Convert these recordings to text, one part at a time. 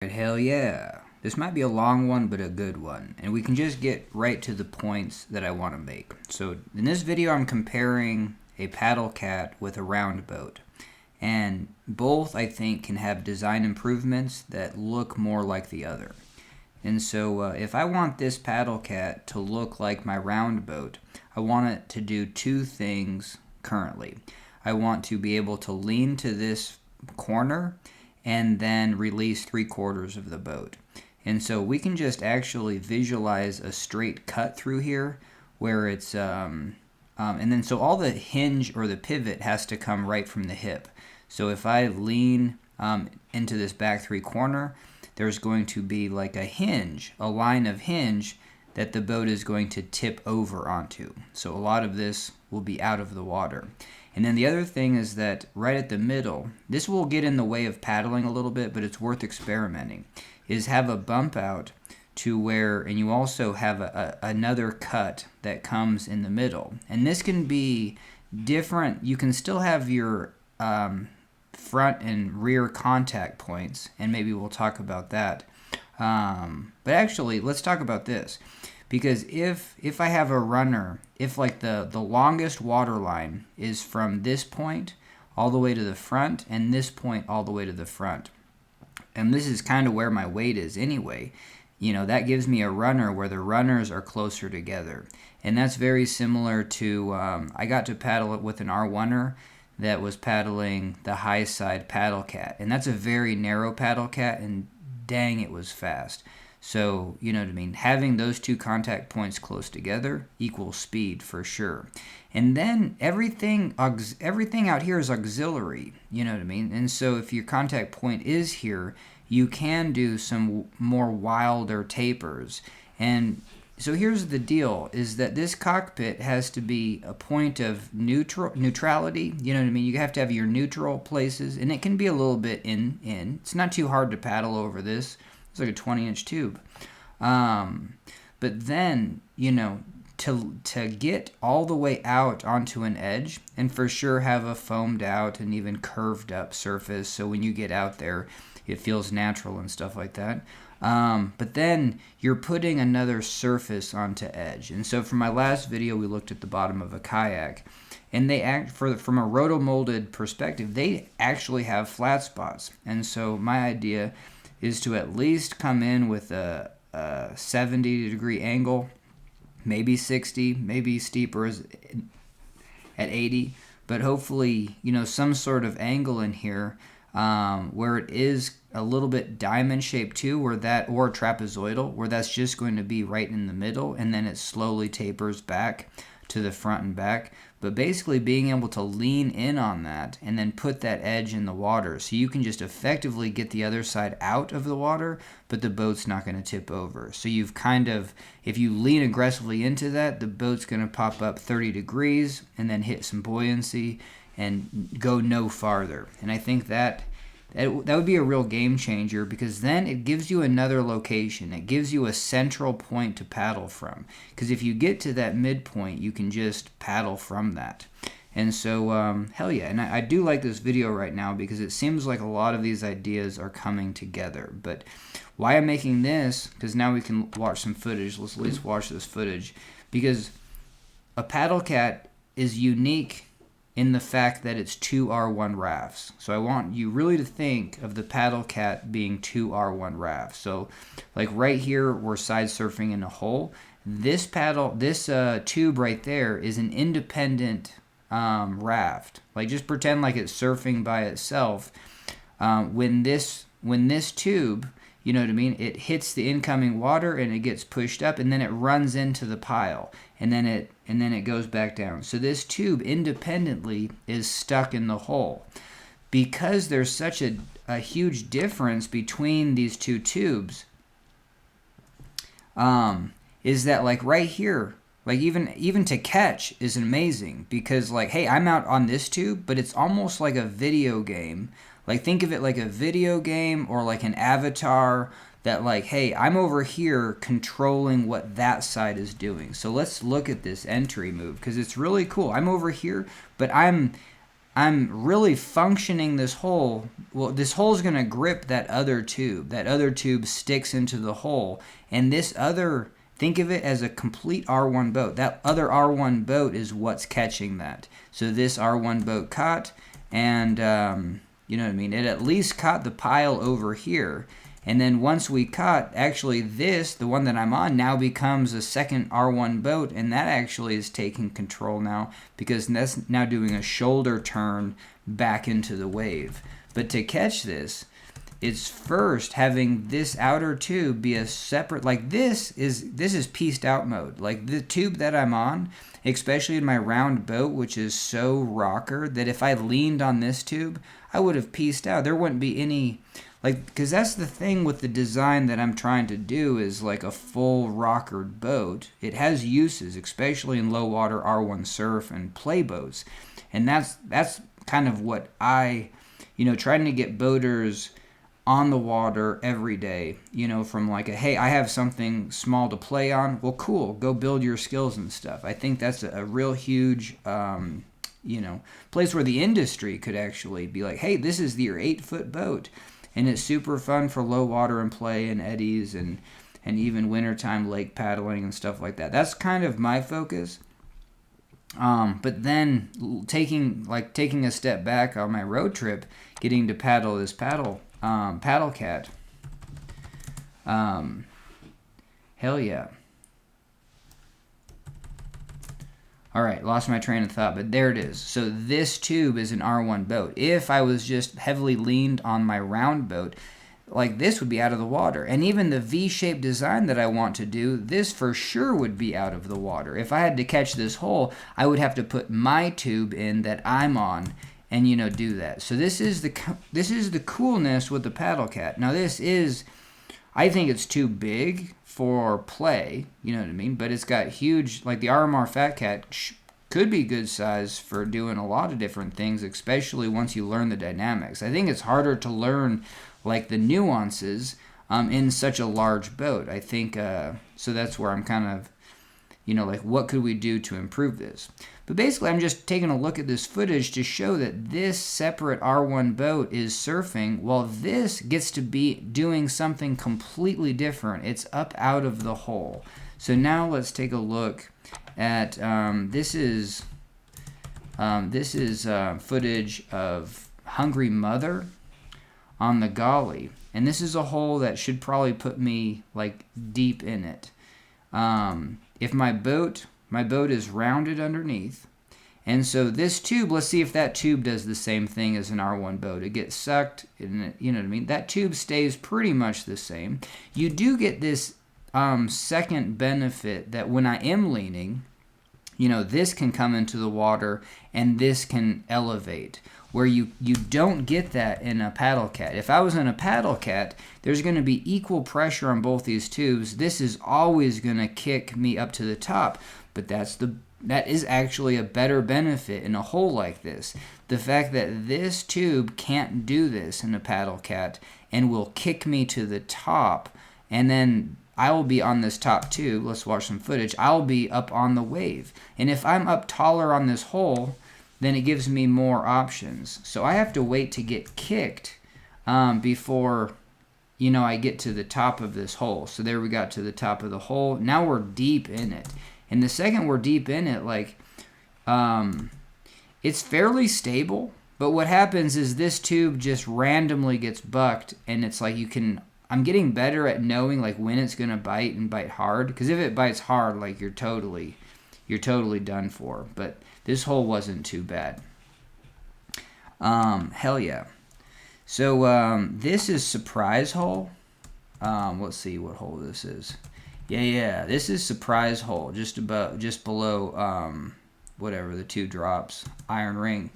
Hell yeah. This might be a long one, but a good one. And we can just get right to the points that I want to make. So in this video, I'm comparing a paddle cat with a round boat. And both, I think, can have design improvements that look more like the other. And so if I want this paddle cat to look like my round boat, I want it to do two things currently. I want to be able to lean to this corner and then release 3/4 of the boat. And so we can just actually visualize a straight cut through here where it's, and then so all the hinge or the pivot has to come right from the hip. So if I lean into this back 3/4, there's going to be like a hinge, a line of hinge that the boat is going to tip over onto. So a lot of this will be out of the water. And then the other thing is that right at the middle, this will get in the way of paddling a little bit, but it's worth experimenting, is have a bump out to where, and you also have another cut that comes in the middle. And this can be different. You can still have your front and rear contact points, and maybe we'll talk about that. But actually, let's talk about this. Because if I have a runner, if like the longest water line is from this point all the way to the front and this point all the way to the front, and this is kind of where my weight is anyway, you know, that gives me a runner where the runners are closer together. And that's very similar to, I got to paddle it with an R1er that was paddling the high side paddle cat. And that's a very narrow paddle cat, and dang, it was fast. So, you know what I mean? Having those two contact points close together equals speed for sure. And then everything out here is auxiliary, you know what I mean? And so if your contact point is here, you can do some more wilder tapers. And so here's the deal, is that this cockpit has to be a point of neutrality, you know what I mean? You have to have your neutral places, and it can be a little bit in. It's not too hard to paddle over this. It's like a 20-inch tube. But then, you know, to get all the way out onto an edge, and for sure have a foamed out and even curved up surface, so when you get out there, it feels natural and stuff like that. But then you're putting another surface onto edge. And so from my last video, we looked at the bottom of a kayak, and they from a rotomolded perspective, they actually have flat spots. And so my idea is to at least come in with a 70-degree angle, maybe 60, maybe steeper at 80, but hopefully, you know, some sort of angle in here where it is a little bit diamond shaped too, or trapezoidal, where that's just going to be right in the middle, and then it slowly tapers back to the front and back. But basically being able to lean in on that and then put that edge in the water, so you can just effectively get the other side out of the water, but the boat's not going to tip over. So you've kind of, if you lean aggressively into that, the boat's going to pop up 30 degrees and then hit some buoyancy and go no farther. And I think that would be a real game changer, because then it gives you another location. It gives you a central point to paddle from. Because if you get to that midpoint, you can just paddle from that. And so, hell yeah. And I do like this video right now, because it seems like a lot of these ideas are coming together. But why I'm making this, because now we can watch some footage. Let's at least watch this footage. Because a paddle cat is unique in the fact that it's two R1 rafts. So I want you really to think of the paddle cat being two R1 rafts. So like right here, we're side surfing in a hole. This tube right there is an independent raft. Like, just pretend like it's surfing by itself. When this tube, you know what I mean, it hits the incoming water and it gets pushed up, and then it runs into the pile, and then it goes back down. So this tube independently is stuck in the hole. Because there's such a huge difference between these two tubes, is that like right here, like even to catch is amazing, because like, hey, I'm out on this tube, but it's almost like a video game. Like, think of it like a video game, or like an avatar, that like, hey, I'm over here controlling what that side is doing. So let's look at this entry move, because it's really cool. I'm over here, but I'm I'm really functioning this hole. Well, this hole is going to grip that other tube. That other tube sticks into the hole. And this other, think of it as a complete R1 boat. That other R1 boat is what's catching that. So this R1 boat caught, and you know what I mean? It at least caught the pile over here. And then once we caught, actually this, the one that I'm on, now becomes a second R1 boat, and that actually is taking control now because that's now doing a shoulder turn back into the wave. But to catch this, it's first having this outer tube be a separate, like this is pieced out mode. Like the tube that I'm on, especially in my round boat, which is so rocker, that if I leaned on this tube, I would have pieced out. There wouldn't be any, like, because that's the thing with the design that I'm trying to do is like a full rockered boat. It has uses, especially in low water R1 surf and play boats. And that's kind of what I, trying to get boaters on the water every day, from like hey, I have something small to play on. Well, cool, go build your skills and stuff. I think that's a real huge, place where the industry could actually be like, hey, this is your 8-foot boat. And it's super fun for low water and play and eddies and even wintertime lake paddling and stuff like that. That's kind of my focus. But then taking a step back on my road trip, getting to paddle this paddle cat. Hell yeah. All right, lost my train of thought, but there it is. So this tube is an R1 boat. If I was just heavily leaned on my round boat, like this would be out of the water. And even the V-shaped design that I want to do, this for sure would be out of the water. If I had to catch this hole, I would have to put my tube in that I'm on and, do that. So this is the coolness with the paddle cat. Now I think it's too big for play, you know what I mean? But it's got huge, like the RMR Fat Cat could be good size for doing a lot of different things, especially once you learn the dynamics. I think it's harder to learn like the nuances in such a large boat. I think, so that's where I'm kind of, like what could we do to improve this? But basically, I'm just taking a look at this footage to show that this separate R1 boat is surfing while this gets to be doing something completely different. It's up out of the hole. So now let's take a look at, this is footage of Hungry Mother on the Golly. And this is a hole that should probably put me like deep in it. If my boat is rounded underneath, and so this tube, let's see if that tube does the same thing as an R1 boat. It gets sucked, and you know what I mean? That tube stays pretty much the same. You do get this second benefit that when I am leaning, this can come into the water and this can elevate, where you don't get that in a paddle cat. If I was in a paddle cat, there's going to be equal pressure on both these tubes. This is always going to kick me up to the top, but that is actually a better benefit in a hole like this. The fact that this tube can't do this in a paddle cat and will kick me to the top, and then I will be on this top tube. Let's watch some footage. I'll be up on the wave. And if I'm up taller on this hole, then it gives me more options. So I have to wait to get kicked before, I get to the top of this hole. So there we got to the top of the hole. Now we're deep in it. And the second we're deep in it, it's fairly stable. But what happens is this tube just randomly gets bucked, and it's like I'm getting better at knowing like when it's gonna bite and bite hard. Because if it bites hard, like you're totally done for. But this hole wasn't too bad. Hell yeah. So this is Surprise Hole. Let's see what hole this is. Yeah. This is Surprise Hole, just below whatever the 2 drops, Iron Ring.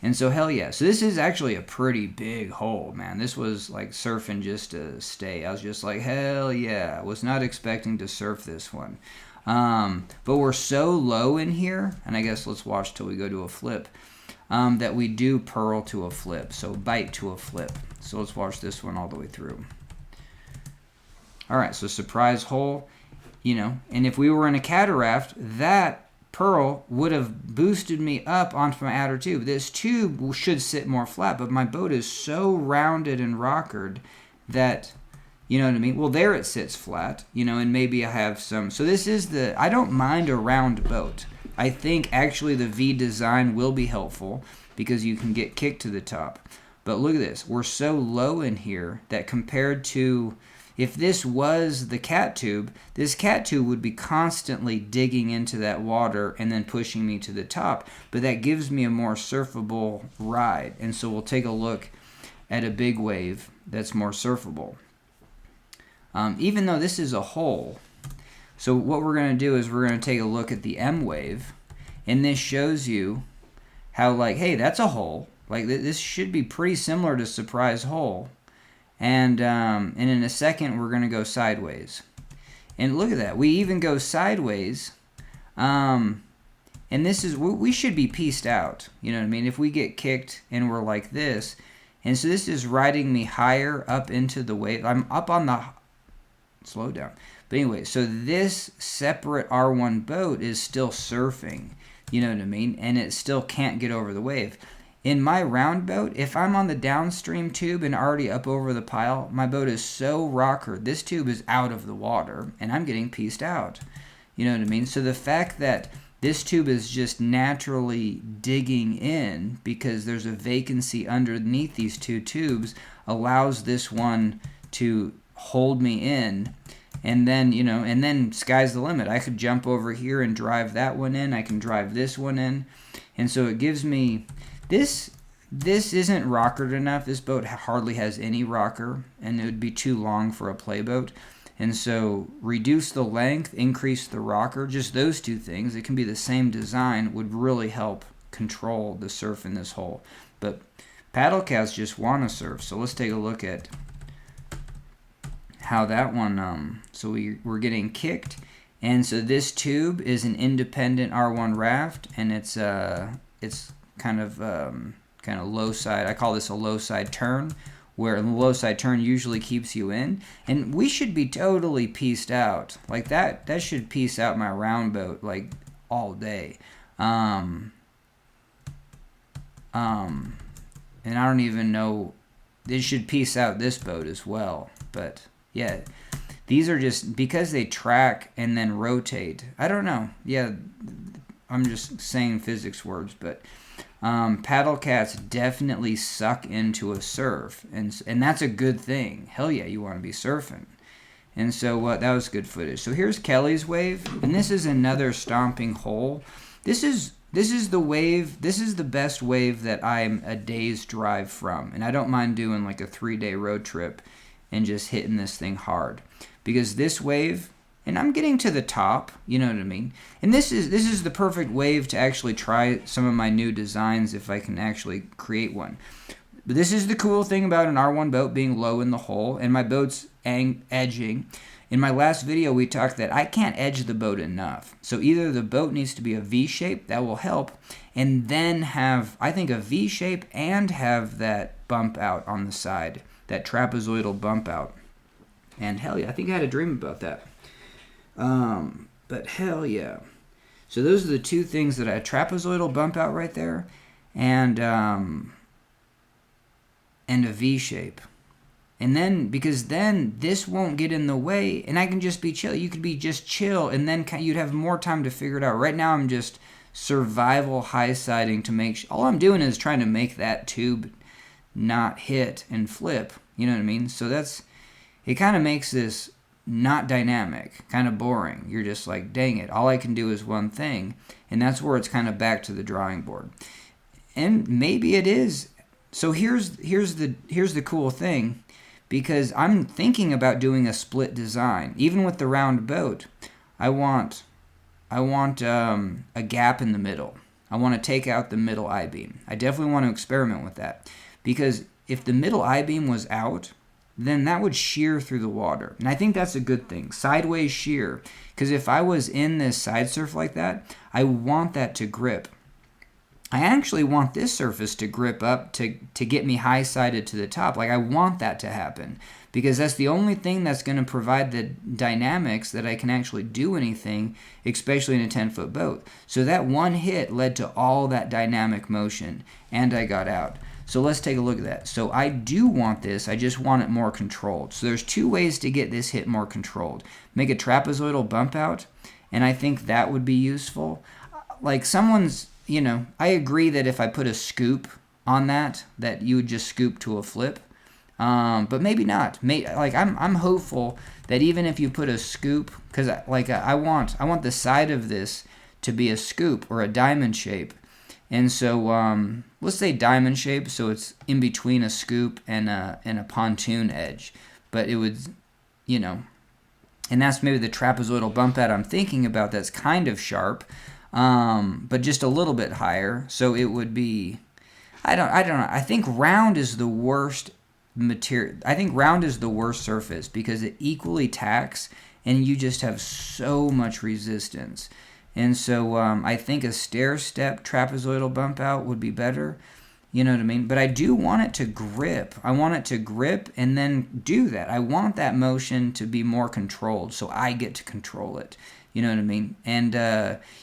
And so hell yeah. So this is actually a pretty big hole, man. This was like surfing just to stay. I was just like, hell yeah. I was not expecting to surf this one. But we're so low in here, and I guess let's watch till we go to a flip, that we do purl to a flip, so bite to a flip. So let's watch this one all the way through. All right, so Surprise Hole, and if we were in a cataract, that pearl would have boosted me up onto my outer tube. This tube should sit more flat, but my boat is so rounded and rockered that, you know what I mean? Well, there it sits flat, you know, and maybe I have some. So this is I don't mind a round boat. I think actually the V design will be helpful because you can get kicked to the top. But look at this. We're so low in here that compared to, if this was the cat tube, this cat tube would be constantly digging into that water and then pushing me to the top. But that gives me a more surfable ride. And so we'll take a look at a big wave that's more surfable. Even though this is a hole. So what we're going to do is we're going to take a look at the M wave. And this shows you how, like, hey, that's a hole. Like, this should be pretty similar to Surprise Hole. And in a second, we're going to go sideways. And look at that. We even go sideways. And this is, we should be pieced out. You know what I mean? If we get kicked and we're like this. And so this is riding me higher up into the wave. I'm up on the, slow down. But anyway, so this separate R1 boat is still surfing. You know what I mean? And it still can't get over the wave. In my round boat, if I'm on the downstream tube and already up over the pile, my boat is so rockered. This tube is out of the water, and I'm getting pieced out. You know what I mean? So the fact that this tube is just naturally digging in because there's a vacancy underneath these two tubes allows this one to hold me in. And then, you know, and then sky's the limit. I could jump over here and drive that one in. I can drive this one in. And so it gives me... This isn't rockered enough. This boat hardly has any rocker, and it would be too long for a playboat. And so reduce the length, increase the rocker, just those two things. It can be the same design, would really help control the surf in this hole. But paddle cats just want to surf. So let's take a look at how that one, so we're getting kicked. And so this tube is an independent R1 Raft, and it's kind of low side. I call this a low side turn, where the low side turn usually keeps you in. And we should be totally pieced out. Like that should piece out my round boat like all day. And I don't even know, this should piece out this boat as well. But yeah, these are just, because they track and then rotate. I don't know. Yeah, I'm just saying physics words, but paddle cats definitely suck into a surf, and that's a good thing. Hell yeah, you want to be surfing. And so that was good footage. So here's Kelly's wave, and this is another stomping hole. This is the wave. This is the best wave that I'm a day's drive from, and I don't mind doing like a 3-day road trip and just hitting this thing hard, because this wave. And I'm getting to the top, you know what I mean? And this is the perfect wave to actually try some of my new designs if I can actually create one. But this is the cool thing about an R1 boat being low in the hole, and my boat's edging. In my last video, we talked that I can't edge the boat enough. So either the boat needs to be a V shape, that will help, and then have, I think, a V shape and have that bump out on the side, that trapezoidal bump out. And hell yeah, I think I had a dream about that. But hell yeah. So those are the two things that I trapezoidal bump out right there, and a V shape. And then, because then this won't get in the way, and I can just be chill. You could be just chill, and then you'd have more time to figure it out. Right now I'm just survival high-siding to make all I'm doing is trying to make that tube not hit and flip. You know what I mean? So it kind of makes this not dynamic, kind of boring. You're just like, dang it, all I can do is one thing. And that's where it's kind of back to the drawing board. And maybe it is. So here's the cool thing, because I'm thinking about doing a split design. Even with the round boat, I want a gap in the middle. I want to take out the middle I-beam. I definitely want to experiment with that, because if the middle I-beam was out, then that would shear through the water. And I think that's a good thing. Sideways shear. Because if I was in this side surf like that, I want that to grip. I actually want this surface to grip up to get me high-sided to the top. Like, I want that to happen. because that's the only thing that's going to provide the dynamics that I can actually do anything, especially in a 10-foot boat. So that one hit led to all that dynamic motion, and I got out. So let's take a look at that. So I do want this, I just want it more controlled. So there's two ways to get this hit more controlled. Make a trapezoidal bump out, and I think that would be useful. Like someone's, I agree that if I put a scoop on that you would just scoop to a flip. But maybe not. I'm hopeful that even if you put a scoop, because I want the side of this to be a scoop or a diamond shape. And so let's say diamond shape, so it's in between a scoop and a pontoon edge. But it would, and that's maybe the trapezoidal bump out I'm thinking about. That's kind of sharp, but just a little bit higher. So it would be, I don't know. I think round is the worst material. I think round is the worst surface because it equally tacks and you just have so much resistance. And so I think a stair-step trapezoidal bump out would be better. You know what I mean? But I do want it to grip. I want it to grip and then do that. I want that motion to be more controlled so I get to control it. You know what I mean? And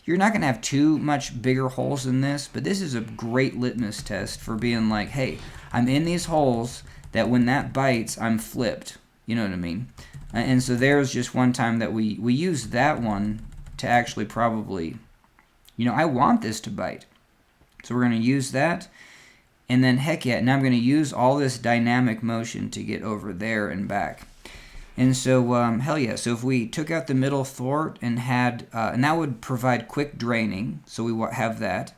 you're not going to have too much bigger holes in this, but this is a great litmus test for being like, hey, I'm in these holes that when that bites, I'm flipped. You know what I mean? And so there's just one time that we used that one to actually probably, I want this to bite. So we're going to use that. And then heck yeah, now I'm going to use all this dynamic motion to get over there and back. And so, hell yeah, so if we took out the middle thwart and had, and that would provide quick draining, so we have that.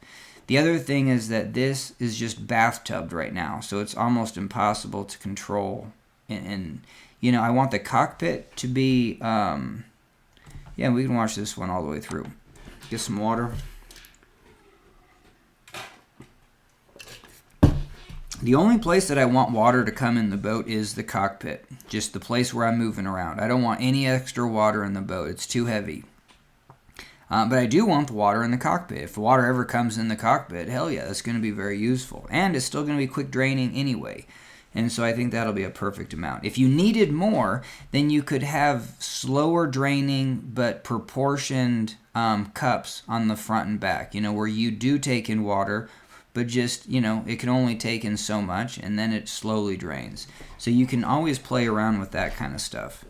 The other thing is that this is just bathtubed right now, so it's almost impossible to control. And I want the cockpit to be, yeah, we can watch this one all the way through. Get some water. The only place that I want water to come in the boat is the cockpit, just the place where I'm moving around. I don't want any extra water in the boat. It's too heavy. But I do want the water in the cockpit. If the water ever comes in the cockpit, hell yeah, that's going to be very useful. And it's still going to be quick draining anyway. And so I think that'll be a perfect amount. If you needed more, then you could have slower draining but proportioned cups on the front and back, where you do take in water, but just, it can only take in so much, and then it slowly drains. So you can always play around with that kind of stuff.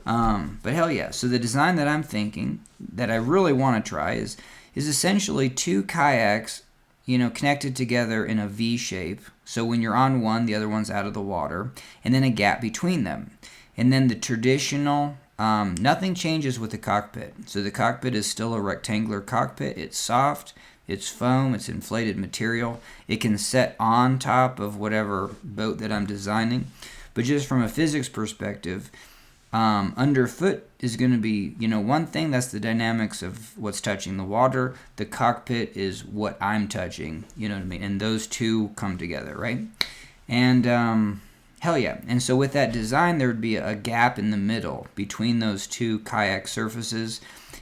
But hell yeah, so the design that I'm thinking, that I really want to try, is essentially two kayaks, connected together in a V shape. So when you're on one, the other one's out of the water, and then a gap between them. And then the traditional, nothing changes with the cockpit. So the cockpit is still a rectangular cockpit. It's soft. It's foam, it's inflated material. It can set on top of whatever boat that I'm designing. But just from a physics perspective, underfoot is going to be, one thing, that's the dynamics of what's touching the water. The cockpit is what I'm touching, you know what I mean? And those two come together, right? And hell yeah. And so with that design, there would be a gap in the middle between those two kayak surfaces.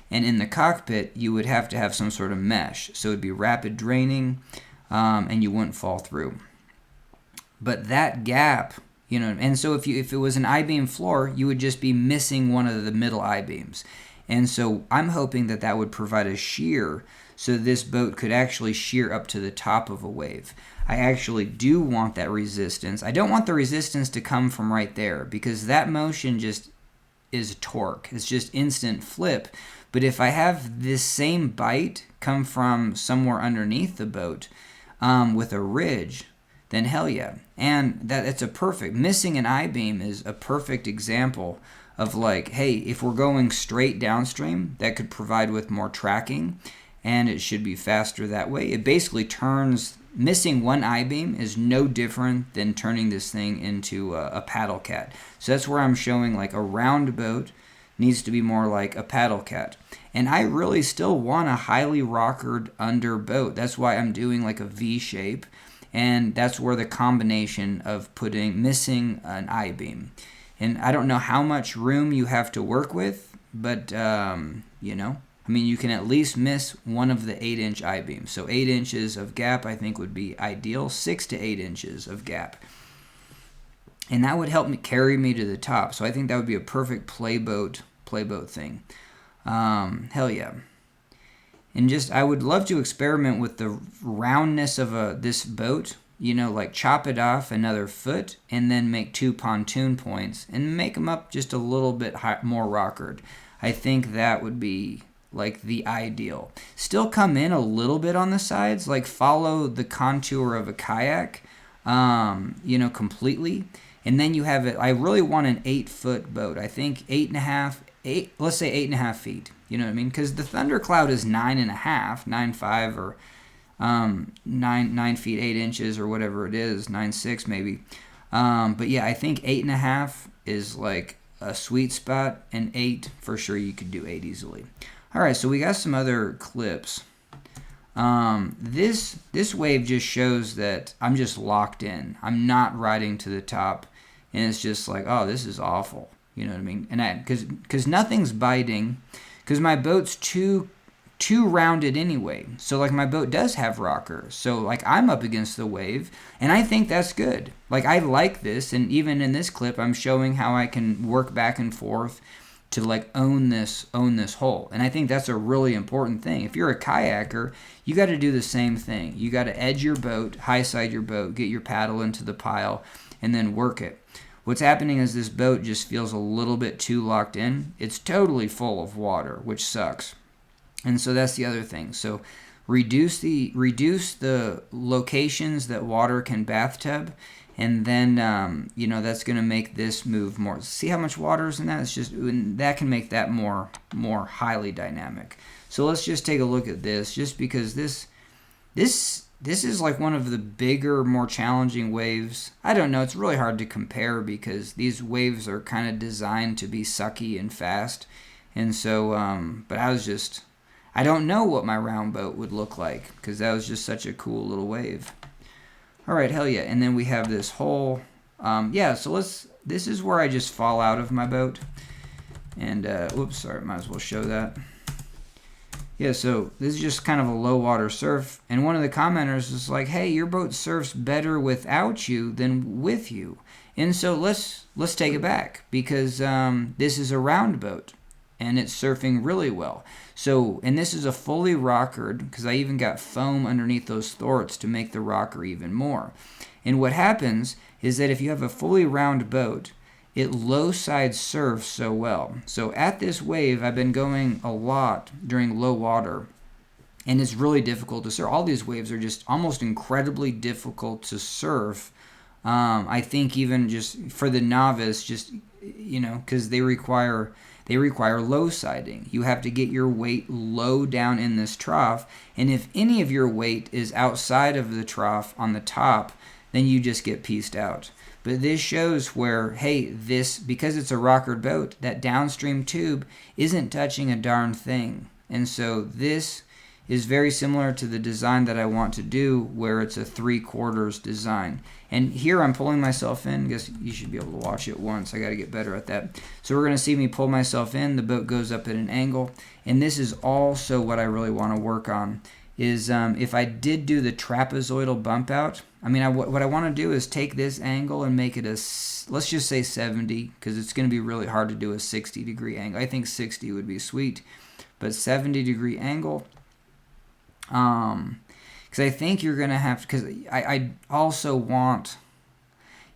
And in the cockpit, you would have to have some sort of mesh. So it would be rapid draining, and you wouldn't fall through. But that gap, and so if it was an I-beam floor, you would just be missing one of the middle I-beams. And so I'm hoping that would provide a shear, so this boat could actually shear up to the top of a wave. I actually do want that resistance. I don't want the resistance to come from right there, because that motion just is torque. It's just instant flip. But if I have this same bite come from somewhere underneath the boat with a ridge, then hell yeah. And it's a perfect, missing an I-beam is a perfect example of like, hey, if we're going straight downstream, that could provide with more tracking, and it should be faster that way. It basically turns, missing one I-beam is no different than turning this thing into a paddle cat. So that's where I'm showing like a round boat needs to be more like a paddle cat. And I really still want a highly rockered under boat. That's why I'm doing like a V shape. And that's where the combination of missing an I-beam. And I don't know how much room you have to work with, but, you can at least miss one of the 8-inch I-beams. So 8 inches of gap, I think, would be ideal. 6 to 8 inches of gap. and that would help me carry me to the top. So I think that would be a perfect playboat thing. Hell yeah. And just, I would love to experiment with the roundness of this boat, like chop it off another foot and then make 2 pontoon points and make them up just a little bit more rockered. I think that would be like the ideal. Still come in a little bit on the sides, like follow the contour of a kayak, completely. And then you have it, I really want an 8-foot boat. I think 8.5, let's say 8.5 feet. You know what I mean? Because the Thundercloud is 9.5, 9.5, or 9 feet 8 inches, or whatever it is, 9.6 maybe. But yeah, I think 8.5 is like a sweet spot, and 8 for sure you could do 8 easily. All right, so we got some other clips. This wave just shows that I'm just locked in. I'm not riding to the top, and it's just like, oh, this is awful. You know what I mean? And because nothing's biting, because my boat's too rounded anyway. So like my boat does have rockers. So like I'm up against the wave, and I think that's good. Like I like this, and even in this clip, I'm showing how I can work back and forth to like own this hole. And I think that's a really important thing. If you're a kayaker, you got to do the same thing. You got to edge your boat, high side your boat, get your paddle into the pile, and then work it. What's happening is this boat just feels a little bit too locked in. It's totally full of water, which sucks. And so that's the other thing. So reduce the locations that water can bathtub, and then that's going to make this move more. See how much water is in that? It's just, that can make that more highly dynamic. So let's just take a look at this, just because this is like one of the bigger, more challenging waves. I don't know, it's really hard to compare because these waves are kind of designed to be sucky and fast. And so, but I don't know what my round boat would look like, because that was just such a cool little wave. All right, hell yeah. And then we have this whole, so this is where I just fall out of my boat. And, oops, sorry, might as well show that. Yeah, so this is just kind of a low water surf, and one of the commenters is like, hey, your boat surfs better without you than with you. And so let's take it back, because this is a round boat, and it's surfing really well. So, and this is a fully rockered, because I even got foam underneath those thwarts to make the rocker even more. And what happens is that if you have a fully round boat, it low side surfs so well. So at this wave, I've been going a lot during low water, and it's really difficult to surf. All these waves are just almost incredibly difficult to surf. I think even just for the novice, just, because they require low siding. You have to get your weight low down in this trough, and if any of your weight is outside of the trough on the top, then you just get pieced out. But this shows where, hey, because it's a rockered boat, that downstream tube isn't touching a darn thing. And so this is very similar to the design that I want to do, where it's a 3/4 design. And here I'm pulling myself in. I guess you should be able to watch it once. I got to get better at that. So we're going to see me pull myself in. The boat goes up at an angle. And this is also what I really want to work on, is if I did do the trapezoidal bump out, what I want to do is take this angle and make it let's just say 70, because it's going to be really hard to do a 60-degree angle. I think 60 would be sweet, but 70-degree angle. Because I think you're going to have to, because I also want,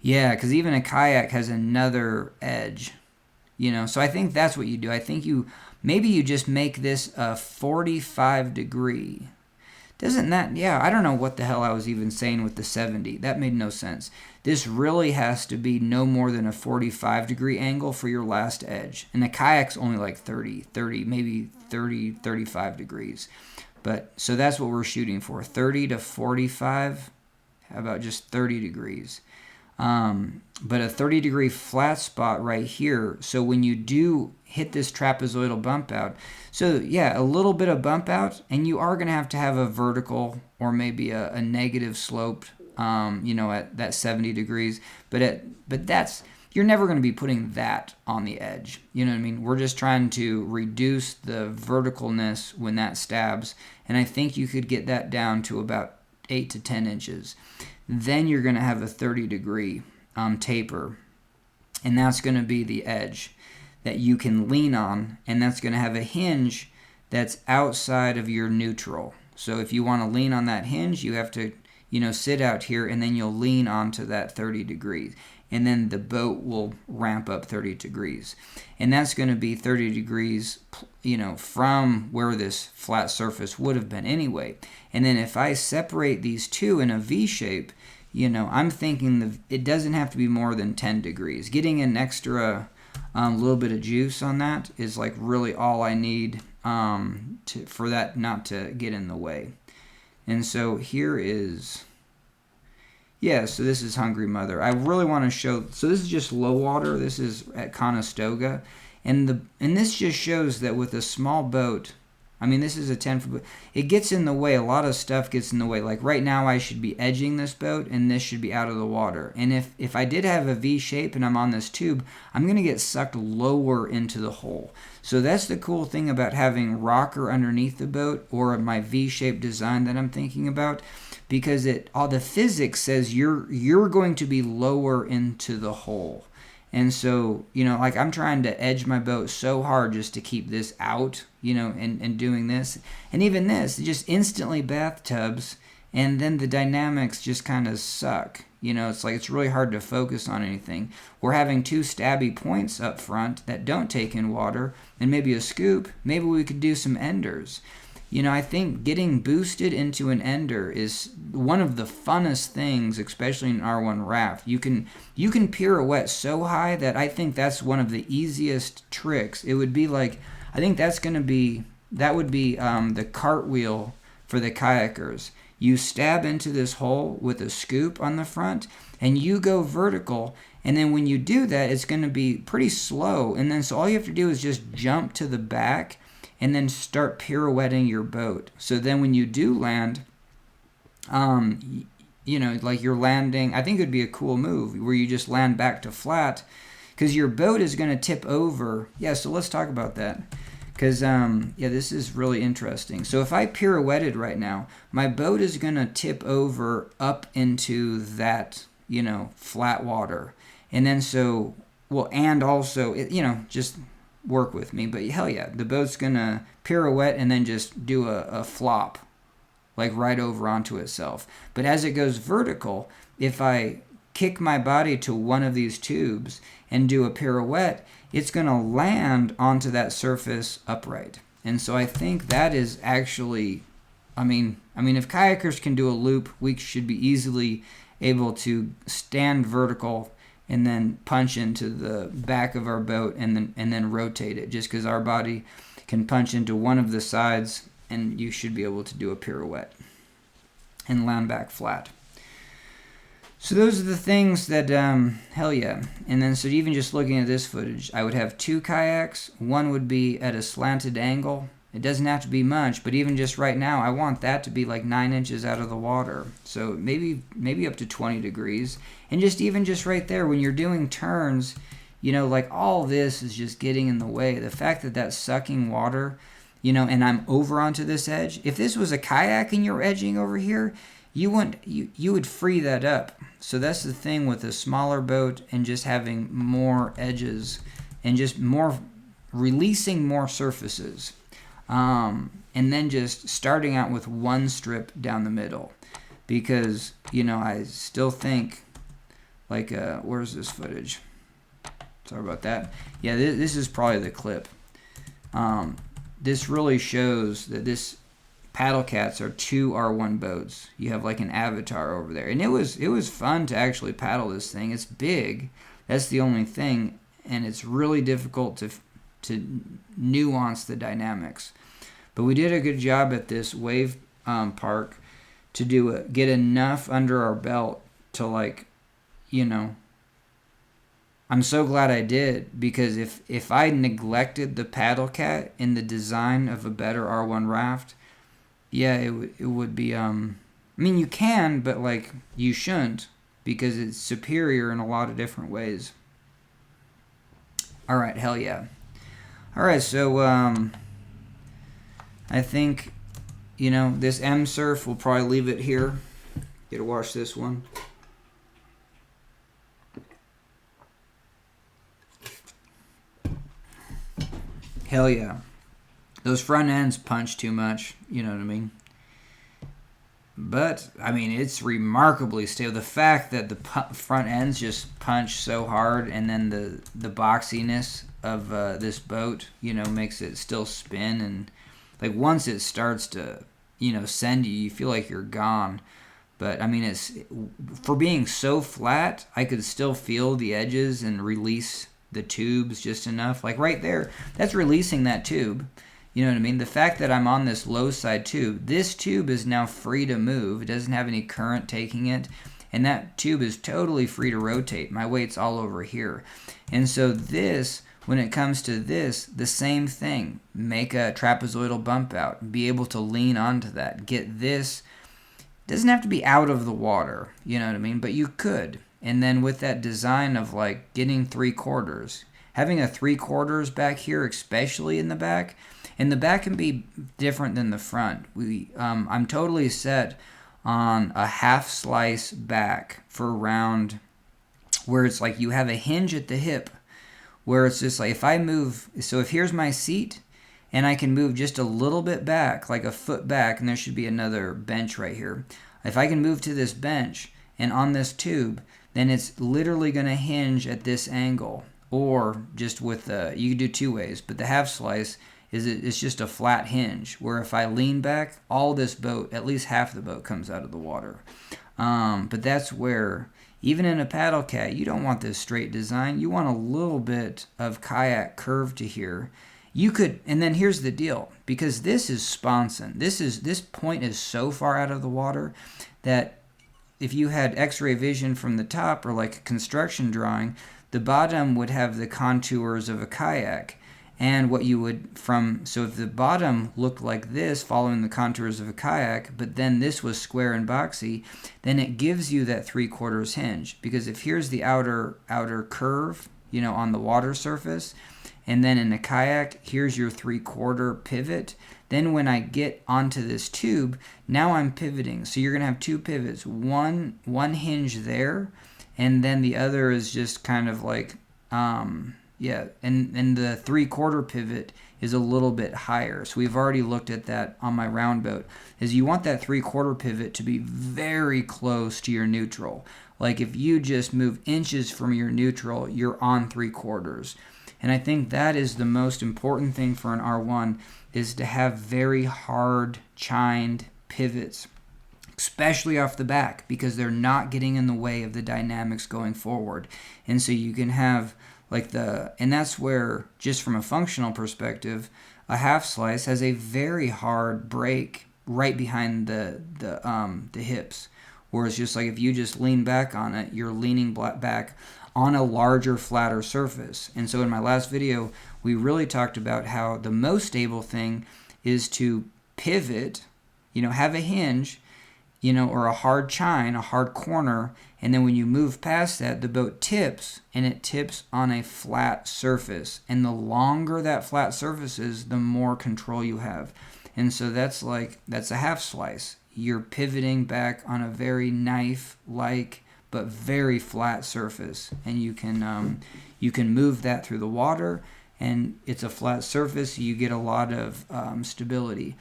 because even a kayak has another edge, so I think that's what you do. I think maybe you just make this a 45-degree. Doesn't that, I don't know what the hell I was even saying with the 70. That made no sense. This really has to be no more than a 45-degree angle for your last edge. And the kayak's only like 30, maybe 30, 35 degrees. But, so that's what we're shooting for, 30 to 45. How about just 30 degrees? But a 30-degree flat spot right here. So when you do hit this trapezoidal bump out, so a little bit of bump out, and you are going to have a vertical or maybe a negative slope, at that 70 degrees. But that's, you're never going to be putting that on the edge. You know what I mean? We're just trying to reduce the verticalness when that stabs. And I think you could get that down to about 8 to 10 inches. Then you're going to have a 30-degree taper, and that's going to be the edge that you can lean on, and that's going to have a hinge that's outside of your neutral. So if you want to lean on that hinge, you have to, sit out here, and then you'll lean onto that 30 degrees. And then the boat will ramp up 30 degrees. And that's going to be 30 degrees, from where this flat surface would have been anyway. And then if I separate these two in a V shape, I'm thinking it doesn't have to be more than 10 degrees. Getting an extra little bit of juice on that is like really all I need for that not to get in the way. And so here is, so this is Hungry Mother. I really want to show, so this is just low water. This is at Conestoga. And this just shows that with a small boat, this is a 10-foot boat, it gets in the way. A lot of stuff gets in the way. Like right now I should be edging this boat, and this should be out of the water. And if I did have a V shape and I'm on this tube, I'm going to get sucked lower into the hole. So that's the cool thing about having rocker underneath the boat, or my V-shaped design that I'm thinking about, because all the physics says you're going to be lower into the hole. And so, like I'm trying to edge my boat so hard just to keep this out, and doing this. And even this, just instantly bathtubs, and then the dynamics just kind of suck. It's like it's really hard to focus on anything. We're having two stabby points up front that don't take in water, and maybe a scoop. Maybe we could do some enders. I think getting boosted into an ender is one of the funnest things, especially in R1 Raft. You can pirouette so high that I think that's one of the easiest tricks. It would be like, I think that would be the cartwheel for the kayakers. You stab into this hole with a scoop on the front, and you go vertical, and then when you do that, it's going to be pretty slow. And then so all you have to do is just jump to the back, and then start pirouetting your boat. So then when you do land, like you're landing, I think it would be a cool move where you just land back to flat, because your boat is going to tip over. Yeah, so let's talk about that, because this is really interesting. So if I pirouetted right now, my boat is going to tip over up into that, flat water. And then and also, just work with me, but hell yeah, the boat's gonna pirouette and then just do a flop, like right over onto itself. But as it goes vertical, if I kick my body to one of these tubes and do a pirouette, it's gonna land onto that surface upright. And so I think that is actually, if kayakers can do a loop, we should be easily able to stand vertical and then punch into the back of our boat and then rotate it, just because our body can punch into one of the sides, and you should be able to do a pirouette and land back flat. So those are the things that, hell yeah. And then so even just looking at this footage, I would have two kayaks. One would be at a slanted angle. It doesn't have to be much, but even just right now, I want that to be like 9 inches out of the water. So maybe up to 20 degrees. And just right there, when you're doing turns, like all this is just getting in the way. The fact that that's sucking water, and I'm over onto this edge. If this was a kayak and you're edging over here, you would free that up. So that's the thing with a smaller boat and just having more edges and just releasing more surfaces. And then just starting out with one strip down the middle, because I still think like where's this footage? Sorry about that. Yeah, this is probably the clip. This really shows that this paddle cats are two R1 boats. You have like an Avatar over there, and it was fun to actually paddle this thing. It's big, that's the only thing, and it's really difficult to nuance the dynamics. But we did a good job at this wave park to get enough under our belt to I'm so glad I did, because if I neglected the paddle cat in the design of a better R1 Raft, it would be you can, but you shouldn't, because it's superior in a lot of different ways. All right, hell yeah. All right, so I think, this M surf, we'll probably leave it here. Get to wash this one. Hell yeah. Those front ends punch too much, you know what I mean? But, I mean, it's remarkably stable. The fact that the front ends just punch so hard, and then the boxiness of this boat, you know, makes it still spin. And, like, once it starts to, you know, send you, you feel like you're gone. But, I mean, it's for being so flat, I could still feel the edges and release the tubes just enough. Like, right there, that's releasing that tube. You know what I mean? The fact that I'm on this low side tube, this tube is now free to move. It doesn't have any current taking it. And that tube is totally free to rotate. My weight's all over here. And so this, when it comes to this, the same thing. Make a trapezoidal bump out. Be able to lean onto that. Get this. It doesn't have to be out of the water. You know what I mean? But you could. And then with that design of like getting 3/4. Having a 3/4 back here, especially in the back. And the back can be different than the front. I'm totally set on a half slice back for round, where it's like you have a hinge at the hip, where it's just like if I move, so if here's my seat, and I can move just a little bit back, like a foot back, and there should be another bench right here. If I can move to this bench and on this tube, then it's literally going to hinge at this angle. Or just with you can do two ways, but the half slice it's just a flat hinge, where if I lean back, all this boat, at least half the boat, comes out of the water. But that's where, even in a paddle cat, you don't want this straight design. You want a little bit of kayak curve to here. You could, and then here's the deal, because this is sponson. This point is so far out of the water that if you had x-ray vision from the top, or like a construction drawing, the bottom would have the contours of a kayak. And what you would so if the bottom looked like this, following the contours of a kayak, but then this was square and boxy, then it gives you that 3/4 hinge. Because if here's the outer curve, you know, on the water surface, and then in a kayak, here's your 3/4 pivot, then when I get onto this tube, now I'm pivoting. So you're going to have two pivots, one hinge there, and then the other is just kind of like, yeah, and the 3/4 pivot is a little bit higher. So we've already looked at that on my round boat, is you want that 3/4 pivot to be very close to your neutral. Like if you just move inches from your neutral, you're on 3/4. And I think that is the most important thing for an R1, is to have very hard chined pivots, especially off the back, because they're not getting in the way of the dynamics going forward. And so you can have like and that's where, just from a functional perspective, a half slice has a very hard break right behind the hips. Whereas just like if you just lean back on it, you're leaning back on a larger, flatter surface. And so in my last video, we really talked about how the most stable thing is to pivot, you know, have a hinge, you know, or a hard chine, a hard corner, and then when you move past that, the boat tips, and it tips on a flat surface. And the longer that flat surface is, the more control you have. And so that's a half slice. You're pivoting back on a very knife-like but very flat surface, and you can move that through the water, and it's a flat surface. You get a lot of stability.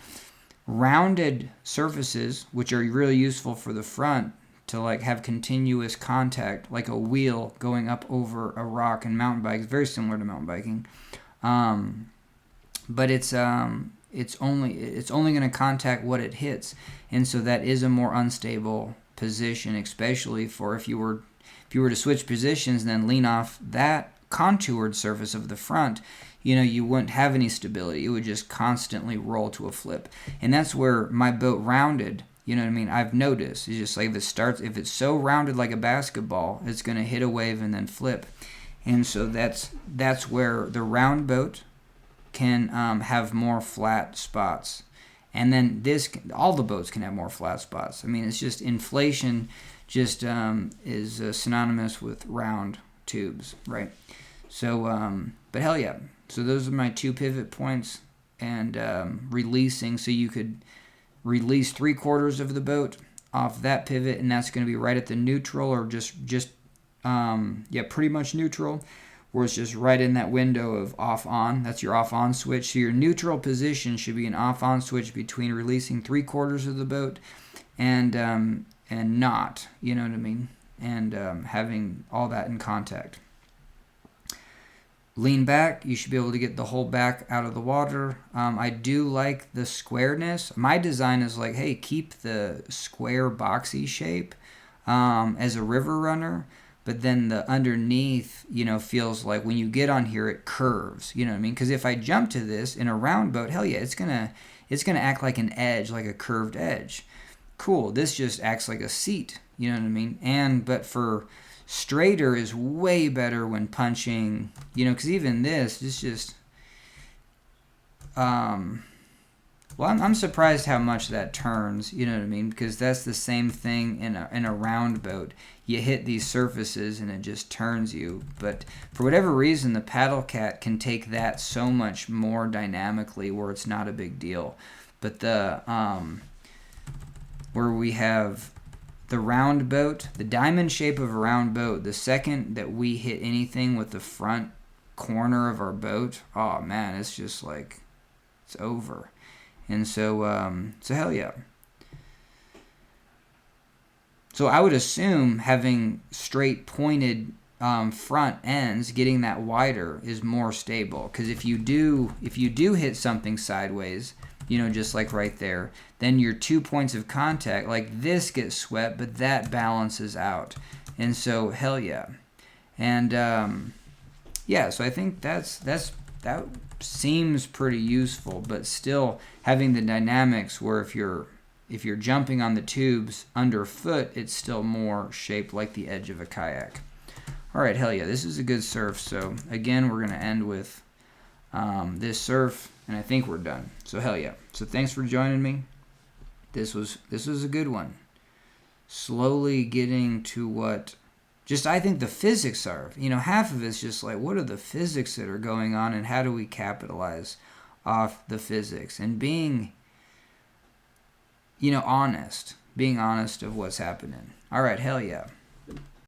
Rounded surfaces, which are really useful for the front to like have continuous contact, like a wheel going up over a rock in mountain bikes, very similar to mountain biking, but it's only going to contact what it hits, and so that is a more unstable position, especially for if you were to switch positions and then lean off that contoured surface of the front, you know, you wouldn't have any stability. It would just constantly roll to a flip. And that's where my boat rounded, you know what I mean, I've noticed, it's just like if it's so rounded like a basketball, it's going to hit a wave and then flip. And so that's where the round boat can have more flat spots. And then all the boats can have more flat spots. I mean, it's just inflation just is synonymous with round tubes, right? So, but hell yeah. So those are my two pivot points, and releasing. So you could release 3/4 of the boat off that pivot, and that's going to be right at the neutral, or just pretty much neutral. where it's just right in that window of off-on. That's your off-on switch. So your neutral position should be an off-on switch between releasing 3/4 of the boat and not, you know what I mean? And having all that in contact. Lean back, you should be able to get the whole back out of the water. I do like the squareness. My design is like, hey, keep the square boxy shape as a river runner, but then the underneath, you know, feels like when you get on here, it curves, you know what I mean? Because if I jump to this in a round boat, hell yeah, it's gonna act like an edge, like a curved edge. Cool, this just acts like a seat, you know what I mean? But for straighter is way better when punching, you know, because even this is just, well, I'm surprised how much that turns, you know what I mean, because that's the same thing in a round boat. You hit these surfaces and it just turns you, but for whatever reason, the paddle cat can take that so much more dynamically where it's not a big deal. But the, where we have the round boat, the diamond shape of a round boat, the second that we hit anything with the front corner of our boat, oh man, it's just like, it's over. And so, so hell yeah. So I would assume having straight pointed front ends, getting that wider is more stable. Because if you do hit something sideways, you know, just like right there, then your 2 points of contact, like this gets swept, but that balances out. And so, hell yeah. And yeah, so I think that seems pretty useful, but still having the dynamics where if you're jumping on the tubes underfoot, it's still more shaped like the edge of a kayak. All right, hell yeah, this is a good surf. So again, we're gonna end with this surf, and I think we're done. So hell yeah. So thanks for joining me. This was a good one. Slowly getting to what just I think the physics are. You know, half of it's just like, what are the physics that are going on, and how do we capitalize off the physics? And being, you know, honest. Being honest of what's happening. All right, hell yeah.